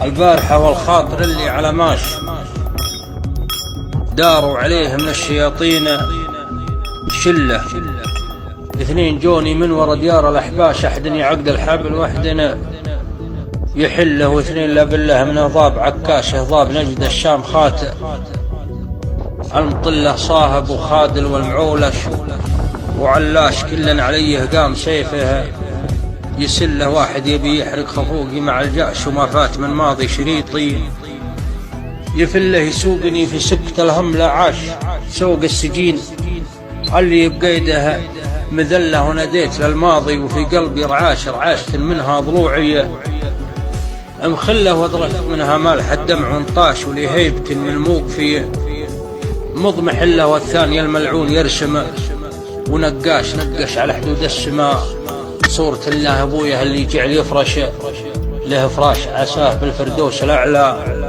البارحة والخاطر اللي على ماش داروا عليه من الشياطين شلة، اثنين جوني من ورا ديار الأحباش، أحد يعقد الحبل واحد يحله، واثنين لا بالله من ضاب عكاشه، ضاب نجد الشام خاتئ، المطلة صاهب وخادل والمعولش وعلاش كلا عليه قام سيفه يسله، واحد يبي يحرق خفوقي مع الجأش وما فات من ماضي شريطي، يفله يسوقني في سكة الهم لا عاش سوق السجين، اللي بقيده مذلة وناديت للماضي، وفي قلبي رعاشة منها ضلوعي مخله، وضرت منها مالح الدمع وانطاش، ولي هيبة من موقفي مضمح له، والثاني الملعون يرسم ونقش على حدود السماء صورة الله أبويا اللي جعل يفرش له فراش عساه بالفردوس الأعلى.